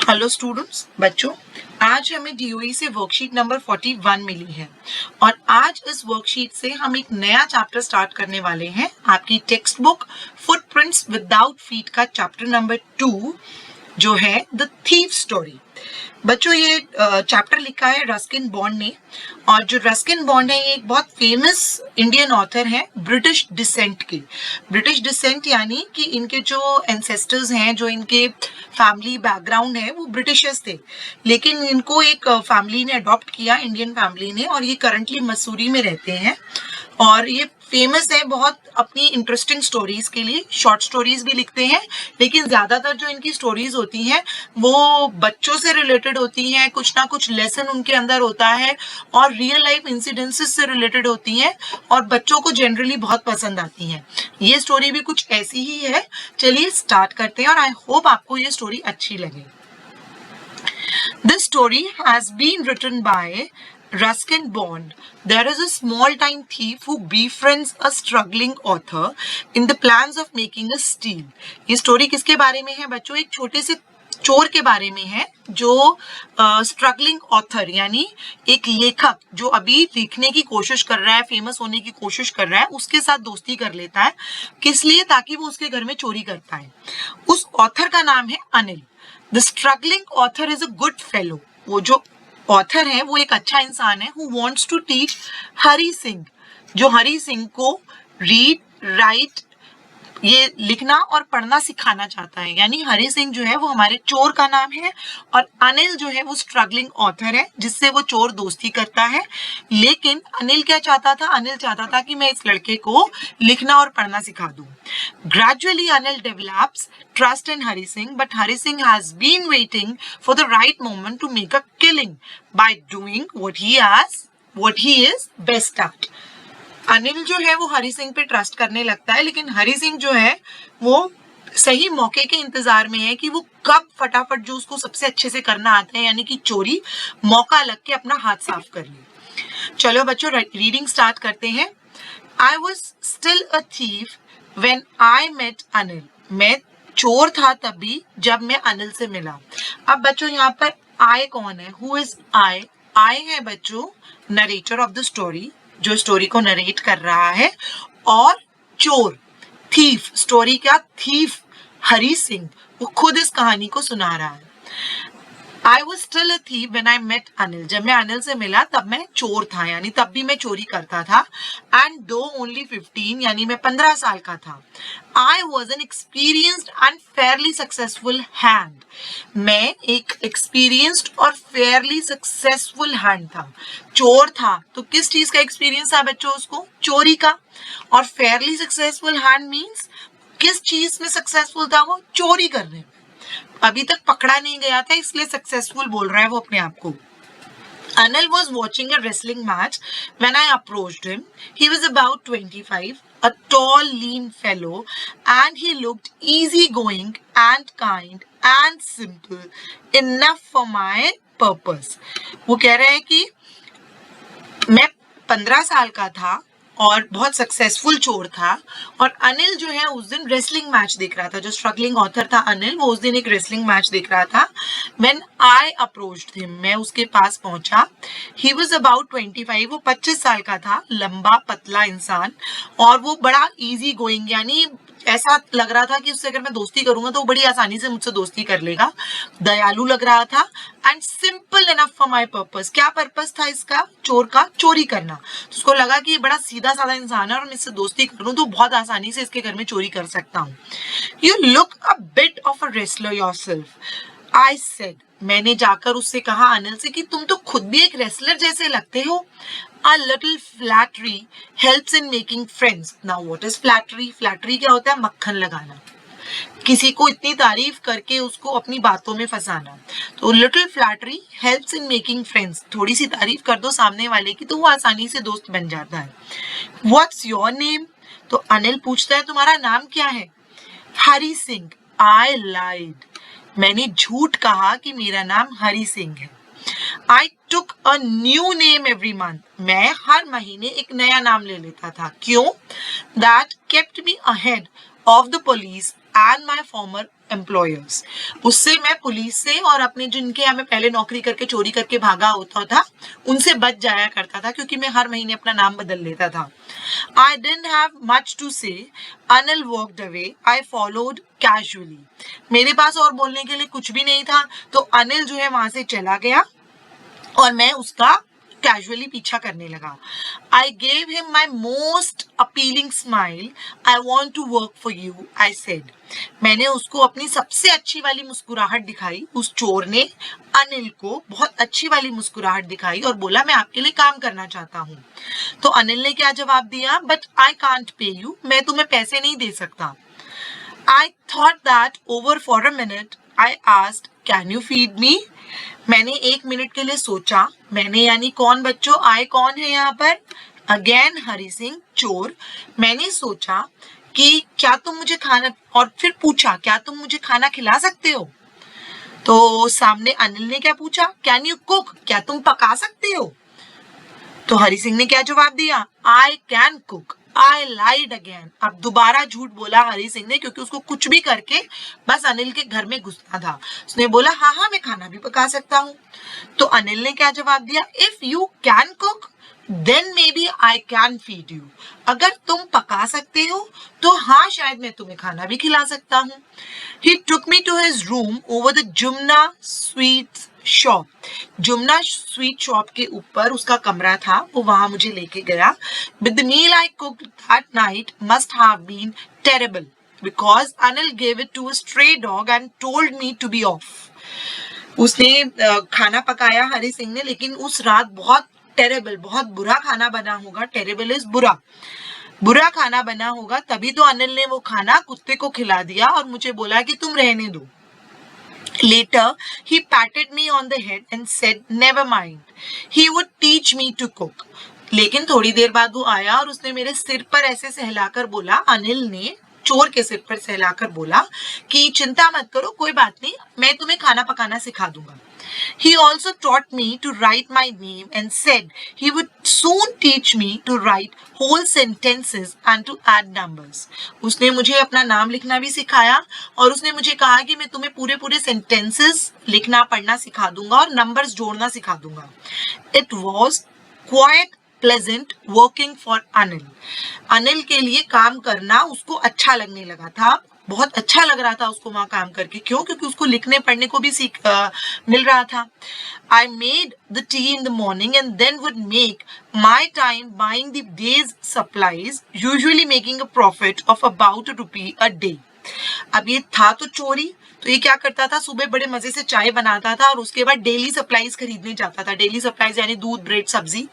Hello students, बच्चों, आज हमें डीओई से वर्कशीट नंबर 41 मिली है और आज इस वर्कशीट से हम एक नया चैप्टर स्टार्ट करने वाले हैं। आपकी text book footprints without feet का चैप्टर नंबर 2 जो है द थीफ स्टोरी। बच्चों, ये चैप्टर लिखा है रस्किन बॉन्ड ने, और जो रस्किन बॉन्ड है ये एक बहुत फेमस इंडियन ऑथर है ब्रिटिश डिसेंट के। ब्रिटिश डिसेंट यानी कि इनके जो एंसेस्टर्स हैं, जो इनके फैमिली बैकग्राउंड है वो ब्रिटिशर्स थे, लेकिन इनको एक फैमिली ने अडॉप्ट किया, इंडियन फैमिली ने, और ये करंटली मसूरी में रहते हैं। और ये फेमस है बहुत अपनी इंटरेस्टिंग स्टोरीज के लिए। शॉर्ट स्टोरीज भी लिखते हैं, लेकिन ज्यादातर जो इनकी स्टोरीज होती हैं वो बच्चों से रिलेटेड होती हैं, कुछ ना कुछ लेसन उनके अंदर होता है और रियल लाइफ इंसिडेंसेस से रिलेटेड होती हैं और बच्चों को जनरली बहुत पसंद आती हैं। ये स्टोरी भी कुछ ऐसी ही है। चलिए स्टार्ट करते हैं और आई होप आपको ये स्टोरी अच्छी लगे। This story has been written by Ruskin Bond. There is a small-time thief who befriends a struggling author in the plans of making a steal. ये स्टोरी किसके बारे में है बच्चों? एक छोटे से चोर के बारे में है जो स्ट्रगलिंग ऑथर यानी एक लेखक जो अभी लिखने की कोशिश कर रहा है, फेमस होने की कोशिश कर रहा है, उसके साथ दोस्ती कर लेता है। किस लिए? ताकि वो उसके घर में चोरी कर पाए। उस ऑथर का नाम है Anil. The struggling author is a good fellow. वो जो ऑथर है वो एक अच्छा इंसान है। Who wants to teach Hari Singh, जो हरी सिंह को रीड, राइट, ये लिखना और पढ़ना सिखाना चाहता है। यानी हरी सिंह जो है वो हमारे चोर का नाम है और अनिल जो है वो स्ट्रगलिंग ऑथर है जिससे वो चोर दोस्ती करता है। लेकिन अनिल क्या चाहता था? अनिल चाहता था कि मैं इस लड़के को लिखना और पढ़ना सिखा दूं। Gradually, Anil develops trust in Hari Singh, but Hari Singh has been waiting for the right moment to make a killing by doing what he is best at. Anil जो है वो हरी सिंह पे ट्रस्ट करने लगता है, लेकिन हरी सिंह जो है वो सही मौके के इंतजार में है कि वो कब फटाफट जो उसको सबसे अच्छे से करना आता है यानी कि चोरी, मौका लग के अपना हाथ साफ कर ले। चलो बच्चों, रीडिंग स्टार्ट करते हैं। I was still a thief when I met Anil. मैं चोर था तभी जब मैं अनिल से मिला। अब बच्चों यहाँ पर I कौन है? Who is I? I है बच्चों नरेटर ऑफ द स्टोरी, जो स्टोरी को नरेट कर रहा है, और चोर, थीफ, स्टोरी का थीफ हरी सिंह, वो खुद इस कहानी को सुना रहा है। I was still a thief when I met Anil. जब मैं अनिल से मिला तब मैं चोर था, यानी तब भी मैं चोरी करता था। And though only 15, यानी मैं 15 साल का था। I was an experienced and fairly successful hand। मैं एक experienced और fairly successful hand था। चोर था तो किस चीज का एक्सपीरियंस था बच्चों? उसको चोरी का। और fairly successful hand means किस चीज में सक्सेसफुल था? वो चोरी करने में। अभी तक पकड़ा नहीं गया था इसलिए सक्सेसफुल बोल रहा है वो अपने आप को। Anil was watching a wrestling match when I approached him. He was about 25, a tall, lean fellow, and he looked easygoing and kind and simple, enough for my purpose. वो कह रहे हैं कि मैं 15 साल का था और बहुत सक्सेसफुल चोर था, और अनिल जो है उस दिन रेसलिंग मैच देख रहा था। जो स्ट्रगलिंग ऑथर था अनिल, वो उस दिन एक रेसलिंग मैच देख रहा था। When I approached him, मैं उसके पास पहुंचा। He was about 25, वो 25 साल का था, लंबा पतला इंसान, और वो बड़ा इजी गोइंग, यानी ऐसा लग रहा था कि उससे अगर मैं दोस्ती करूंगा तो वो बड़ी आसानी से मुझसे दोस्ती कर लेगा। दयालु लग रहा था। And simple enough for my purpose. क्या पर्पस था इसका? चोर का चोरी करना। तो उसको लगा कि ये बड़ा सीधा साधा इंसान है और मैं इससे दोस्ती करूं तो बहुत आसानी से इसके घर में चोरी कर सकता हूँ। You look a bit of a wrestler yourself, I said. मैंने जाकर उससे कहा अनिल से कि तुम तो खुद भी एक रेसलर जैसे लगते हो। A little flattery helps in making friends. Now what is flattery? Flattery क्या होता है? मक्खन लगाना, किसी को इतनी तारीफ करके उसको अपनी बातों में फंसाना। तो little flattery helps in making friends. थोड़ी सी तारीफ कर दो सामने वाले की तो वो आसानी से दोस्त बन जाता है। What's your name? तो अनिल पूछता है तुम्हारा नाम क्या है? हरी सिंह। I lied. मैंने झूठ कहा कि मेरा नाम हरी सिंह है। I took a new name every month. मैं हर महीने एक नया नाम ले लेता था। क्यों? That kept me ahead of the police and my former employers. उससे मैं पुलिस से और अपने जिनके यहाँ मैं पहले नौकरी करके चोरी करके भागा होता था उनसे बच जाया करता था क्योंकि मैं हर महीने अपना नाम बदल लेता था. I didn't have much to say. Anil walked away. I followed casually. मेरे पास और बोलने के लिए कुछ भी नहीं था तो अनिल जो है वहां से चला गया और मैं उसका कैजुअली पीछा करने लगा. I gave him my most appealing smile. I want to work for you, I said. मैंने उसको अपनी सबसे अच्छी वाली मुस्कुराहट दिखाई. उस चोर ने अनिल को बहुत अच्छी वाली मुस्कुराहट दिखाई और बोला मैं आपके लिए काम करना चाहता हूँ. तो अनिल ने क्या जवाब दिया? But I can't pay you. मैं तुम्हें पैसे नहीं दे सकता. I thought that over for a minute. I asked, can you feed me? मैंने 1 मिनट के लिए सोचा. मैंने यानी कौन बच्चों? आए कौन है यहाँ पर? अगेन हरि सिंह, चोर. मैंने सोचा कि क्या तुम मुझे खाना, और फिर पूछा क्या तुम मुझे खाना खिला सकते हो? तो सामने अनिल ने क्या पूछा? Can you cook? क्या तुम पका सकते हो? तो हरि सिंह ने क्या जवाब दिया? I can cook. I lied again. अब दोबारा झूठ बोला हरि सिंह ने क्योंकि उसको कुछ भी करके बस अनिल के घर में घुसना था. उसने बोला हाँ मैं खाना भी पका सकता हूँ. तो अनिल ने क्या जवाब दिया? If you can cook, then maybe I can feed you. अगर तुम पका सकते हो तो हाँ शायद मैं तुम्हें खाना भी खिला सकता हूँ. He took me to his room over the Jumna Sweets shop. Jumna sweet shop के ऊपर उसका कमरा था, वो वहां मुझे लेके गया. But the meal I cooked that night must have been terrible because Anil gave it to a stray dog and told me to be off. उसने खाना पकाया हरि सिंह ने, लेकिन उस रात बहुत टेरेबल, बहुत बुरा खाना बना होगा. टेरेबल इज बुरा, बुरा खाना बना होगा, तभी तो अनिल ने वो खाना कुत्ते को खिला दिया और मुझे बोला कि तुम रहने दो. Later, he patted me on the head and said, "Never mind. He would teach me to cook." लेकिन थोड़ी देर बाद वो आया और उसने मेरे सिर पर ऐसे सहलाकर बोला, अनिल ने चोर के सिर पर सहलाकर बोला कि चिंता मत करो, कोई बात नहीं, मैं तुम्हें खाना पकाना सिखा दूंगा. He also taught me to write my name and said he would soon teach me to write whole sentences and to add numbers. उसने मुझे अपना नाम लिखना भी सिखाया और उसने मुझे कहा कि मैं तुम्हें पूरे पूरे sentences लिखना पढ़ना सिखा दूंगा और numbers जोड़ना सिखा दूंगा. It was quite pleasant working for Anil. Anil के लिए काम करना उसको अच्छा लगने लगा था, बहुत अच्छा लग रहा था उसको वहां काम करके. क्यों? क्योंकि उसको लिखने पढ़ने को भी मिल रहा था. I made the tea in the morning and then would make my time buying the day's supplies, usually making a profit of about ₹1 a day. अब ये था तो चोरी, तो ये क्या करता था? सुबह बड़े मजे से चाय बनाता था और उसके बाद डेली सप्लाईज खरीदने जाता था. डेली सप्लाईज यानी दूध, ब्रेड, सब्जी,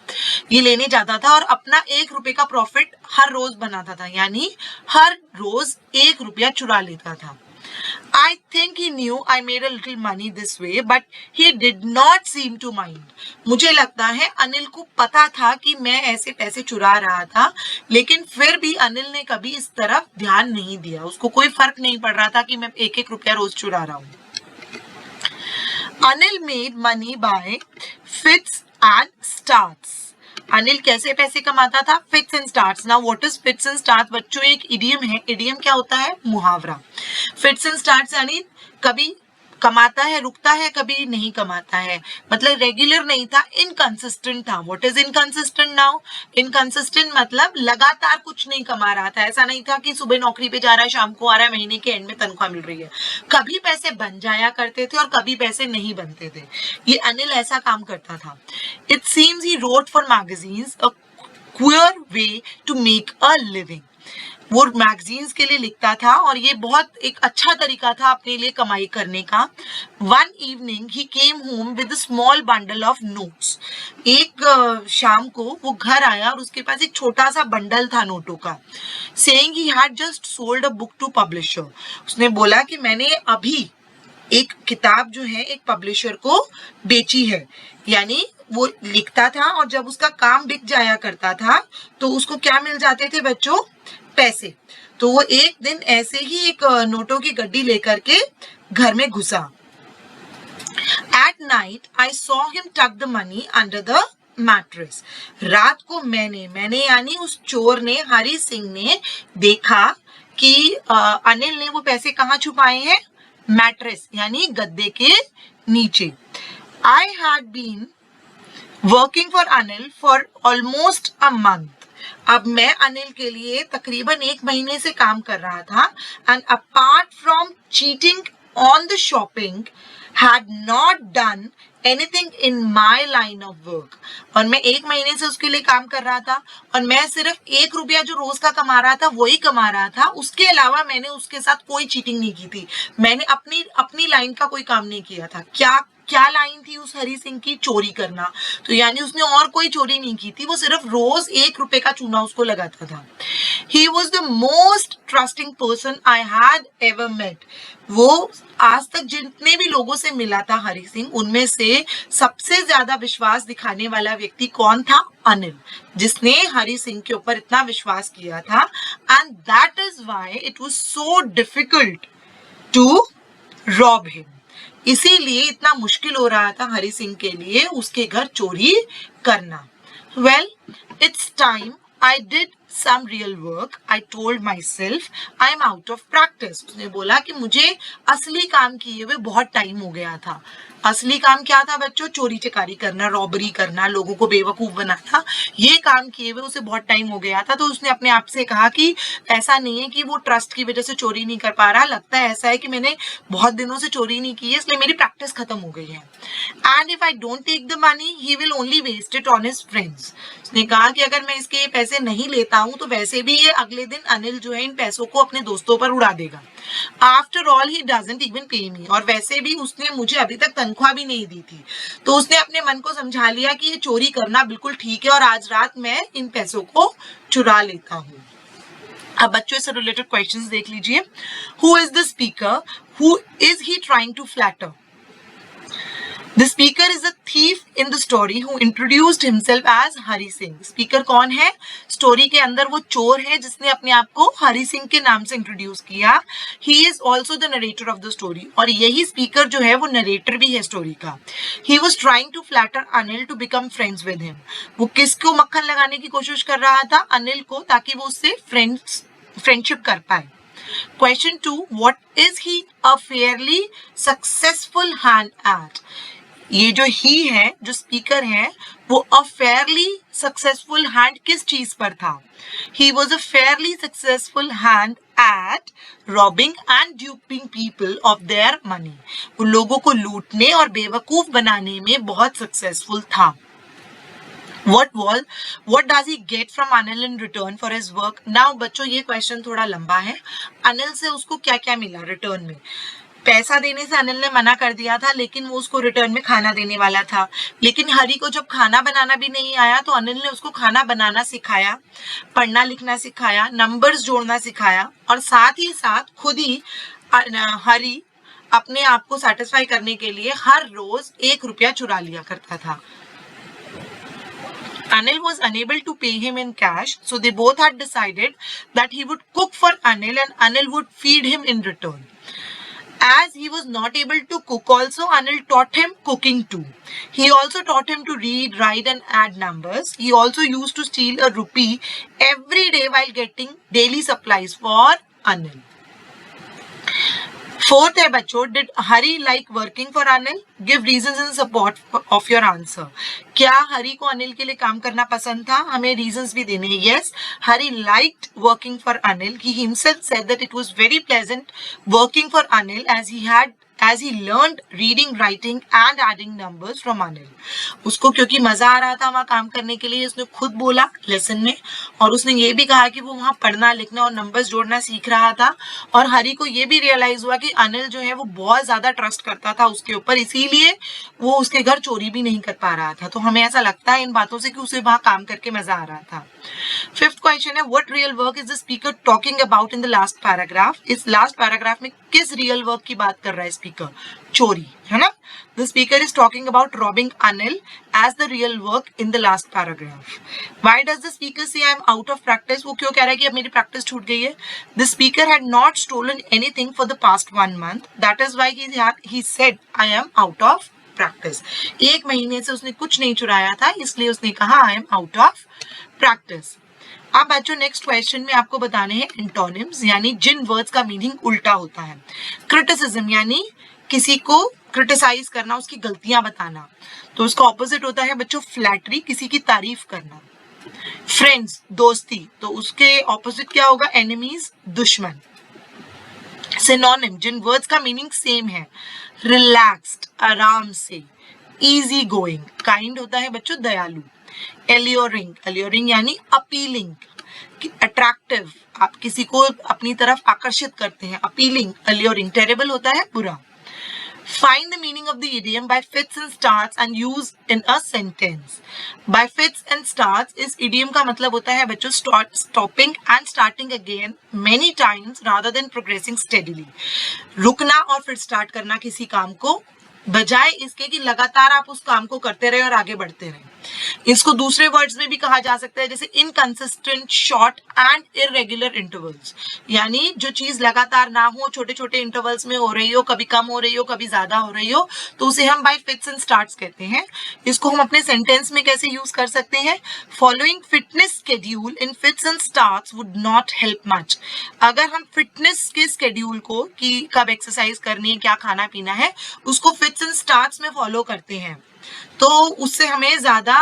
ये लेने जाता था और अपना ₹1 का प्रॉफिट हर रोज बनाता था, यानी हर रोज ₹1 चुरा लेता था. I think he knew I made a little money this way, but he did not seem to mind. मुझे लगता है अनिल को पता था कि मैं ऐसे पैसे चुरा रहा था, लेकिन फिर भी अनिल ने कभी इस तरफ ध्यान नहीं दिया. उसको कोई फर्क नहीं पड़ रहा था कि मैं ₹1 रोज चुरा रहा हूँ. Anil made money by fits and starts. Anil कैसे पैसे कमाता था? Fits and starts. Now what is fits and starts बच्चों? एक इडियम है. इडियम क्या होता है? मुहावरा. फिट्स एंड स्टार्ट्स यानी कभी कमाता है, रुकता है, कभी नहीं कमाता है, मतलब रेगुलर नहीं था, इनकंसिस्टेंट था. What is inconsistent now? Inconsistent मतलब लगातार कुछ नहीं कमा रहा था. ऐसा नहीं था कि सुबह नौकरी पे जा रहा है, शाम को आ रहा है, महीने के एंड में तनख्वाह मिल रही है. कभी पैसे बन जाया करते थे और कभी पैसे नहीं बनते थे. ये अनिल ऐसा काम करता था. It seems he wrote for magazines, a queer way to make a living. वो मैगजीन्स के लिए लिखता था और ये बहुत एक अच्छा तरीका था अपने लिए कमाई करने का. One evening he came home with a small bundle of notes. एक शाम को वो घर आया और उसके पास एक छोटा सा बंडल था नोटों का. Saying he had just sold a book to publisher. उसने बोला कि मैंने अभी एक किताब जो है एक पब्लिशर को बेची है. यानी वो लिखता था और जब उसका काम बिक जाया करता था तो उसको क्या मिल जाते थे बच्चों? पैसे. तो वो एक दिन ऐसे ही एक नोटों की गड्डी लेकर के घर में घुसा. At night, I saw him tuck the money under the mattress. रात को मैंने यानी उस चोर ने, हरि सिंह ने देखा कि अनिल ने वो पैसे कहाँ छुपाए हैं? मैट्रेस यानी गद्दे के नीचे. I had been working for Anil for almost a month. अब मैं अनिल के लिए तकरीबन 1 महीने से काम कर रहा था. And apart from cheating on the shopping, had not done anything in my line of work. और मैं 1 महीने से उसके लिए काम कर रहा था और मैं सिर्फ 1 रुपया जो रोज का कमा रहा था वही कमा रहा था. उसके अलावा मैंने उसके साथ कोई चीटिंग नहीं की थी. मैंने अपनी लाइन का कोई काम नहीं किया था. क्या लाइन थी उस हरी सिंह की? चोरी करना. तो यानी उसने और कोई चोरी नहीं की थी, वो सिर्फ रोज 1 रुपए का चूना उसको लगाता था. He was the most trusting person I had ever met. वो आज तक जितने भी लोगों से मिला था हरी सिंह, उनमें से सबसे ज्यादा विश्वास दिखाने वाला व्यक्ति कौन था? अनिल, जिसने हरी सिंह के ऊपर इतना विश्वास किया था. And that is why it was so difficult to rob him. इसीलिए इतना मुश्किल हो रहा था हरी सिंह के लिए उसके घर चोरी करना. Well, it's time I did some real work. I told myself I am out of practice. उसने बोला कि मुझे असली काम किए हुए बहुत टाइम हो गया था. असली काम क्या था बच्चों? चोरी चकारी करना, रॉबरी करना, लोगों को बेवकूफ बनाना. ये काम किए हुए उसे बहुत टाइम हो गया था. तो उसने अपने आप से कहा कि ऐसा नहीं है कि वो ट्रस्ट की वजह से चोरी नहीं कर पा रहा, लगता है ऐसा है कि मैंने बहुत दिनों से चोरी नहीं की है, इसलिए मेरी प्रैक्टिस खत्म हो गई है. And if I don't take the money he will only waste it on his friends. उसने कहा कि अगर मैं इसके पैसे नहीं लेता हूं तो वैसे भी ये अगले दिन अनिल जो है इन पैसों को अपने दोस्तों पर उड़ा देगा. After all he doesn't even पे मी. और वैसे भी उसने मुझे अभी तक तनख्वाह भी नहीं दी थी. तो उसने अपने मन को समझा लिया कि ये चोरी करना बिल्कुल ठीक है और आज रात मैं इन पैसों को चुरा लेता हूं. अब बच्चों से रिलेटेड क्वेश्चंस देख लीजिए. Who is the speaker? Who is he trying to flatter? The speaker is a thief in the story who introduced himself as Hari Singh. Speaker कौन है? स्टोरी के अंदर वो चोर है जिसने अपने आप को हरी सिंह के नाम से इंट्रोड्यूस किया. He is also the narrator of the story. और यही स्पीकर जो है वो नरेटर भी है स्टोरी का. He was trying to flatter Anil to become friends with him. वो किसको मक्खन लगाने की कोशिश कर रहा था? अनिल को, ताकि वो उससे फ्रेंडशिप कर पाए. Question 2. What is he a fairly successful hand at? ये जो ही है, जो स्पीकर है, वो अ फेयरली सक्सेसफुल हैंड किस चीज पर था? He was a fairly successful hand at robbing and duping people of their money. वो लोगों को लूटने और बेवकूफ बनाने में बहुत सक्सेसफुल था. What does he get from Anil in return for his work? Now बच्चों ये क्वेश्चन थोड़ा लंबा है. अनिल से उसको क्या क्या मिला रिटर्न में? पैसा देने से अनिल ने मना कर दिया था, लेकिन वो उसको रिटर्न में खाना देने वाला था. लेकिन हरी को जब खाना बनाना भी नहीं आया तो अनिल ने उसको खाना बनाना सिखाया, पढ़ना लिखना सिखाया, नंबर्स जोड़ना सिखाया और साथ ही साथ खुद ही हरी अपने आप को सेटिस्फाई करने के लिए हर रोज 1 रुपया चुरा लिया करता था. Anil was unable to pay him in cash, so they both had decided that he would cook for Anil and Anil would feed him in return. As he was not able to cook also, Anil taught him cooking too. He also taught him to read, write and add numbers. He also used to steal a rupee every day while getting daily supplies for Anil. Fourth है बच्चों, did Hari like working for Anil? Give reasons in support of your answer. क्या हरी को अनिल के लिए काम करना पसंद था? हमें reasons भी देने हैं. Yes, Hari liked working for Anil. He himself said that it was very pleasant working for Anil as he learned reading, writing and adding numbers from Anil. उसको क्योंकि मजा आ रहा था वहाँ काम करने के लिए, उसने खुद बोला लेसन में, और उसने ये भी कहा कि वो वहाँ पढ़ना लिखना और नंबर्स जोड़ना सीख रहा था. और हरी को ये भी रियलाइज हुआ कि अनिल जो है वो बहुत ज्यादा ट्रस्ट करता था उसके ऊपर, इसीलिए वो उसके घर चोरी भी नहीं कर पा रहा था. तो हमें ऐसा लगता है इन बातों से कि उसे वहाँ काम करके मजा आ रहा था. फिफ्थ क्वेश्चन है, what real work is the speaker talking about in the last paragraph? इस लास्ट पैराग्राफ में किस रियल वर्क की बात कर रहा है स्पीकर? चोरी, है ना? The speaker is talking about robbing Anil as the real work in the last paragraph. Why does the speaker say I am out of practice? वो क्यों कह रहा है कि अब मेरी प्रैक्टिस छूट गई है? The speaker had not stolen anything for the past 1 month. That is why he said I am out of practice. 1 महीने से उसने कुछ नहीं चुराया था, इसलिए उसने कहा I am out of practice. अब बच्चों नेक्स्ट क्वेश्चन में आपको बताने हैं एंटोनिम्स, यानी जिन वर्ड्स का मीनिंग उल्टा होता है। क्रिटिसिज्म यानी किसी को क्रिटिसाइज करना, उसकी गलतियां बताना, तो उसका ऑपोजिट होता है बच्चों फ्लैटरी, किसी की तारीफ करना। फ्रेंड्स दोस्ती, तो उसके ऑपोजिट क्या होगा? एनिमीज दुश्मन। सिनोनिम जिन वर्ड्स का मीनिंग सेम है, रिलैक्स्ड आराम से, इजी गोइंग, काइंड होता है बच्चों दयालु। एल्योरिंग, एल्योरिंग यानी अपीलिंग, अट्रैक्टिव, आप किसी को अपनी तरफ आकर्षित करते हैं, अपीलिंग, एल्योरिंग। टेरेबल होता है बुरा। Find the meaning of the idiom by fits and starts and use in a sentence. By fits and starts इस idiom का मतलब होता है बच्चों stopping and starting again many times rather than progressing steadily. रुकना और फिर start करना किसी काम को, बजाय इसके कि लगातार आप उस काम को करते रहे और आगे बढ़ते रहे। इसको दूसरे वर्ड्स में भी कहा जा सकता है, जैसे inconsistent, short and irregular intervals, यानी जो चीज लगातार ना हो, छोटे छोटे इंटरवल्स में हो रही हो, कभी कम हो रही हो, कभी ज्यादा हो रही हो, तो उसे हम बाय फिट्स एंड स्टार्ट्स कहते हैं। इसको हम अपने सेंटेंस में कैसे यूज कर सकते हैं? Following fitness schedule in fits and starts would not help much. अगर हम फिटनेस के स्केड्यूल को, कि कब एक्सरसाइज करनी है, क्या खाना पीना है, उसको फिट्स एंड स्टार्ट्स में फॉलो करते हैं, तो उससे हमें ज्यादा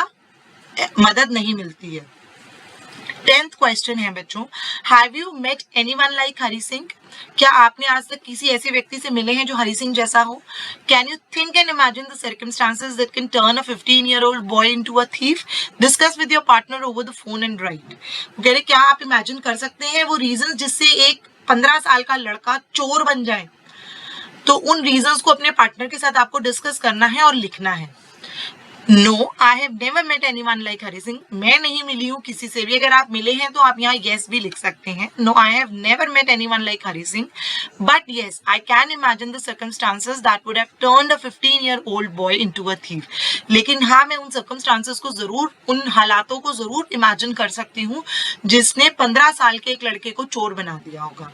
मदद नहीं मिलती है। 10th क्वेश्चन है बच्चों, have you met anyone like Hari Singh? क्या आपने आज तक किसी ऐसे व्यक्ति से मिले हैं जो हरि सिंह जैसा हो? Can you think and imagine the circumstances that can turn a 15-year-old boy into a thief? Discuss with your partner over the phone and right. कह रहे क्या आप इमेजिन कर सकते हैं वो रीजन जिससे एक 15 साल का लड़का चोर बन जाए? तो उन रीजंस को अपने पार्टनर के साथ आपको डिस्कस करना है और लिखना है। No, I have never met anyone like Hari Singh. मैं नहीं मिली हूँ किसी से भी। अगर आप मिले हैं तो आप यहाँ yes भी लिख सकते हैं। No, I have never met anyone like Hari Singh, but yes, I can imagine the circumstances that would have turned a 15-year-old boy into a thief. लेकिन हाँ, मैं उन circumstances को जरूर, उन हालातों को जरूर इमेजिन कर सकती हूँ जिसने 15 साल के एक लड़के को चोर बना दिया होगा।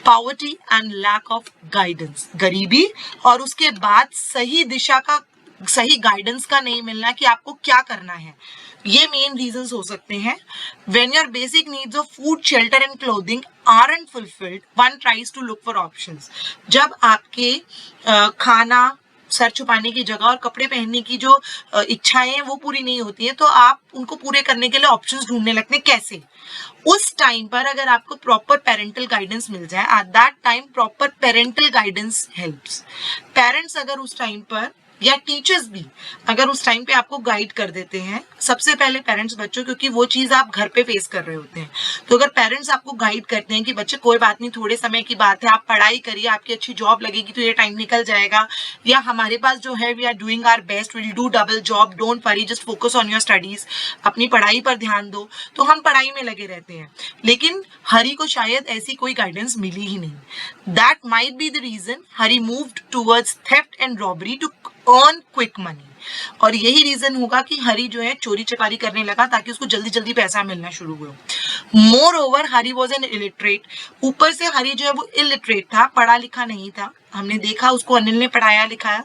Poverty and lack of guidance, गरीबी और उसके बाद सही दिशा का, सही गाइडेंस का नहीं मिलना कि आपको क्या करना है, ये मेन रीजंस हो सकते हैं। When your basic needs of food, shelter and clothing aren't fulfilled, one tries to look for options. जब आपके खाना, सर छुपाने की जगह और कपड़े पहनने की जो इच्छाएं हैं वो पूरी नहीं होती है, तो आप उनको पूरे करने के लिए ऑप्शंस ढूंढने लगते हैं। कैसे? उस टाइम पर अगर आपको प्रॉपर पेरेंटल गाइडेंस मिल जाए, at that time proper parental guidance helps. Parents अगर उस टाइम पर, या टीचर्स भी अगर उस टाइम पे आपको गाइड कर देते हैं, सबसे पहले पेरेंट्स बच्चों, क्योंकि वो चीज आप घर पे फेस कर रहे होते हैं, तो अगर पेरेंट्स आपको गाइड करते हैं कि बच्चे कोई बात नहीं, थोड़े समय की बात है, आप पढ़ाई करिए, आपकी अच्छी जॉब लगेगी तो ये टाइम निकल जाएगा, या हमारे पास जो है we are doing our best, will do double job, don't worry, just focus on your studies, अपनी पढ़ाई पर ध्यान दो, तो हम पढ़ाई में लगे रहते हैं। लेकिन हरि को शायद ऐसी कोई गाइडेंस मिली ही नहीं। That might be the reason Hari moved towards theft and robbery to earn quick money, और यही रीजन होगा कि हरि जो है चोरी चकारी करने लगा ताकि उसको जल्दी जल्दी पैसा मिलना शुरू हुआ। More over Hari was an illiterate, ऊपर से हरि जो है वो इलिटरेट था, पढ़ा लिखा नहीं था। हमने देखा उसको अनिल ने पढ़ाया लिखाया।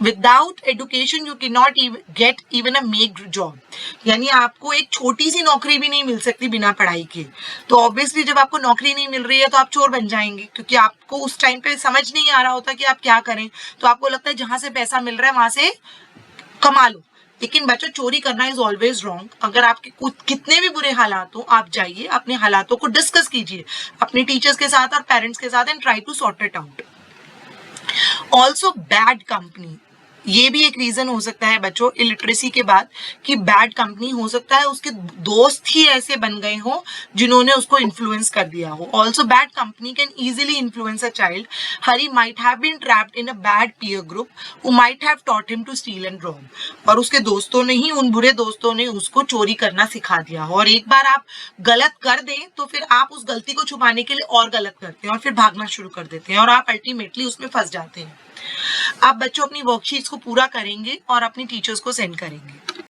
Without education you can not get even a made job, यानी आपको एक छोटी सी नौकरी भी नहीं मिल सकती बिना पढ़ाई के। तो ऑब्वियसली जब आपको नौकरी नहीं मिल रही है तो आप चोर बन जाएंगे, क्योंकि आपको उस टाइम पे समझ नहीं आ रहा होता कि आप क्या करें, तो आपको लगता है जहां से पैसा मिल रहा है वहां से कमा लो। लेकिन बच्चों, चोरी करना इज ऑलवेज रॉन्ग। अगर आपके कितने भी बुरे हालात हो, आप जाइए अपने हालातों को डिस्कस कीजिए अपने टीचर्स के साथ और पेरेंट्स के साथ, and try to sort it out. Also bad company, ये भी एक रीजन हो सकता है बच्चों इलिटरेसी के बाद, कि बैड कंपनी हो सकता है उसके दोस्त ही ऐसे बन गए हो जिन्होंने उसको इन्फ्लुएंस कर दिया हो। Also bad company can easily influence a child. Hari might have been trapped in a bad peer group who might have taught him to steal and rob, और उसके दोस्तों ने ही, उन बुरे दोस्तों ने उसको चोरी करना सिखा दिया हो। और एक बार आप गलत कर दें तो फिर आप उस गलती को छुपाने के लिए और गलत करते हैं और फिर भागना शुरू कर देते हैं और आप अल्टीमेटली उसमें फंस जाते हैं। आप बच्चों अपनी वर्कशीट्स को पूरा करेंगे और अपनी टीचर्स को सेंड करेंगे।